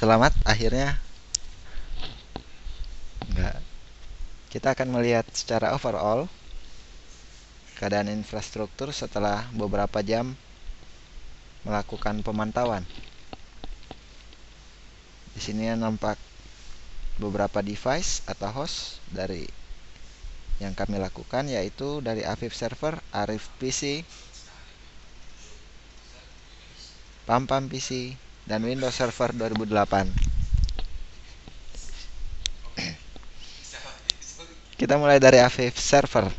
Selamat, akhirnya enggak. Kita akan melihat secara overall keadaan infrastruktur setelah beberapa jam melakukan pemantauan. Di sini nampak beberapa device atau host dari yang kami lakukan, yaitu dari Afif Server, Arif PC, PamPam PC, dan Windows Server 2008. Kita mulai dari Afif Server.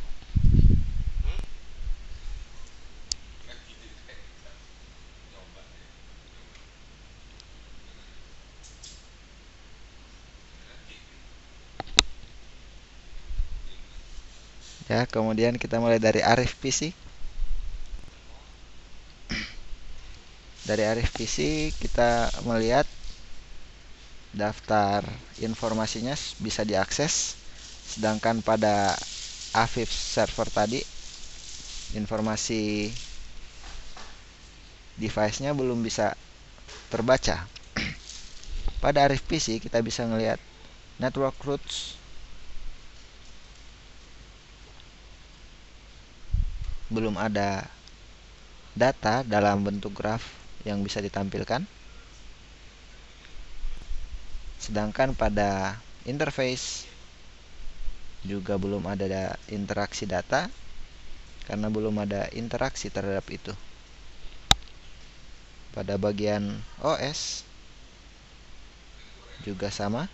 Ya, kemudian kita mulai dari Arif PC. Dari Arif PC kita melihat daftar informasinya bisa diakses, sedangkan pada Afif Server tadi informasi device-nya belum bisa terbaca. Pada Arif PC kita bisa melihat network routes, belum ada data dalam bentuk graf yang bisa ditampilkan. Sedangkan pada interface juga belum ada interaksi data karena belum ada interaksi terhadap itu. Pada bagian OS juga sama.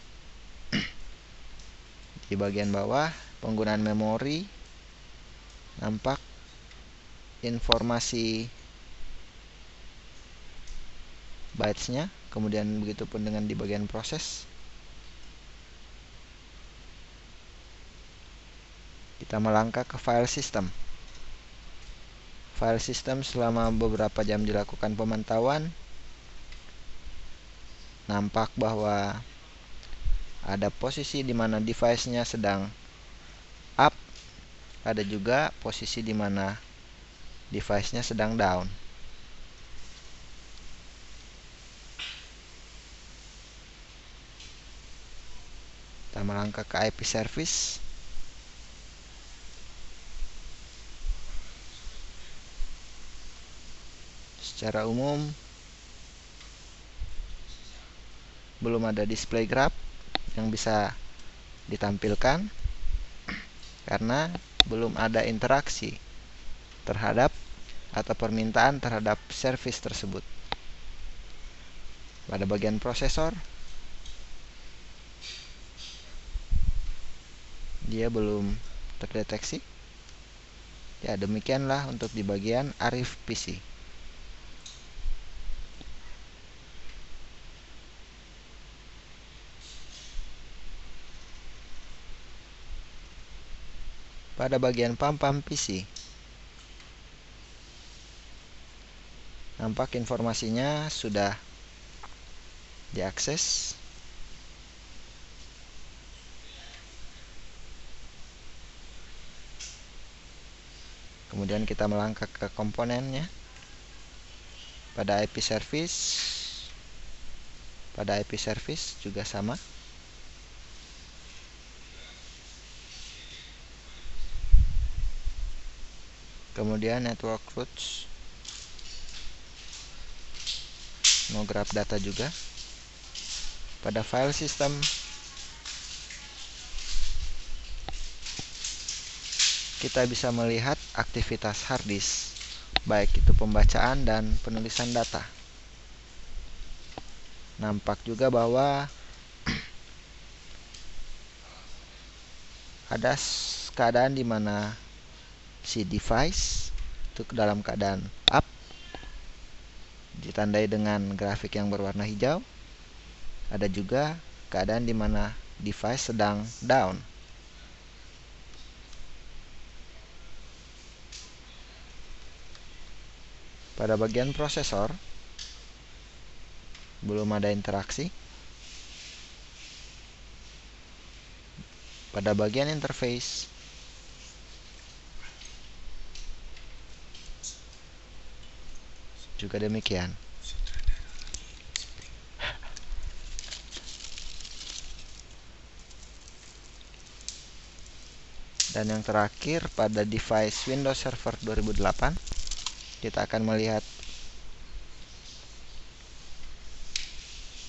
Di bagian bawah penggunaan memori nampak informasi bytes-nya, kemudian begitu pun dengan di bagian proses. Kita melangkah ke file system. File system selama beberapa jam dilakukan pemantauan, nampak bahwa ada posisi di mana device-nya sedang up, ada juga posisi di mana device-nya sedang down. Kita melangkah ke IP service. Secara umum belum ada display graph yang bisa ditampilkan karena belum ada interaksi terhadap atau permintaan terhadap service tersebut. Pada bagian prosesor dia belum terdeteksi. Ya, demikianlah untuk di bagian Arif PC. Pada bagian PamPam PC nampak informasinya sudah diakses. Kemudian kita melangkah ke komponennya. Pada IP service juga sama. Kemudian network routes, no graph data juga. Pada file system kita bisa melihat aktivitas hard disk, baik itu pembacaan dan penulisan data. Nampak juga bahwa ada keadaan di mana si device itu dalam keadaan up, ditandai dengan grafik yang berwarna hijau. Ada juga keadaan di mana device sedang down. Pada bagian prosesor belum ada interaksi. Pada bagian interface juga demikian. Dan yang terakhir, pada device Windows Server 2008, kita akan melihat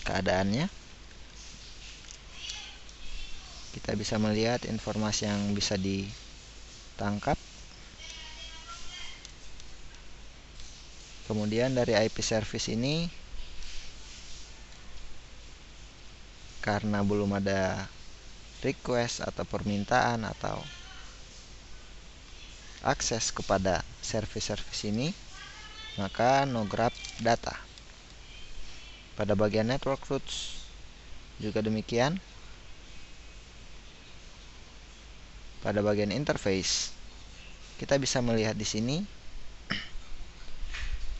keadaannya. Kita bisa melihat informasi yang bisa ditangkap. Kemudian dari IP service ini, karena belum ada request atau permintaan atau akses kepada service-service ini, maka no grab data. Pada bagian network routes juga demikian. Pada bagian interface, kita bisa melihat di sini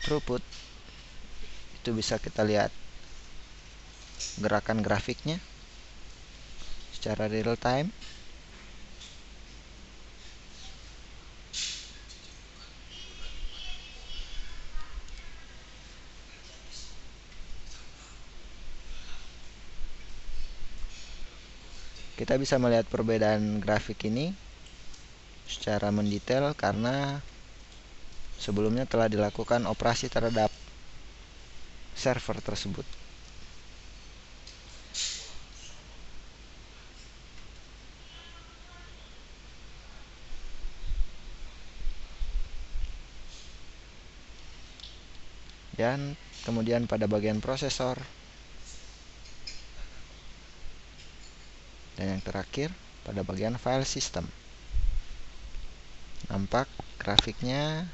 throughput. Itu bisa kita lihat gerakan grafiknya secara real time. Kita bisa melihat perbedaan grafik ini secara mendetail karena sebelumnya telah dilakukan operasi terhadap server tersebut. Dan kemudian pada bagian prosesor, dan yang terakhir pada bagian file system, nampak grafiknya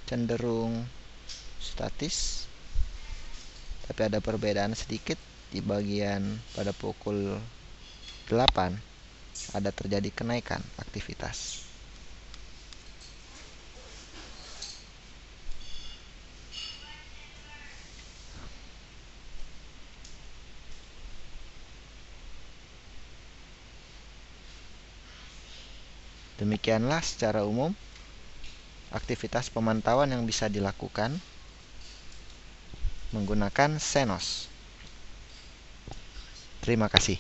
cenderung statis, tapi ada perbedaan sedikit di bagian pada pukul 8 ada terjadi kenaikan aktivitas. Demikianlah secara umum aktivitas pemantauan yang bisa dilakukan menggunakan Xenos. Terima kasih.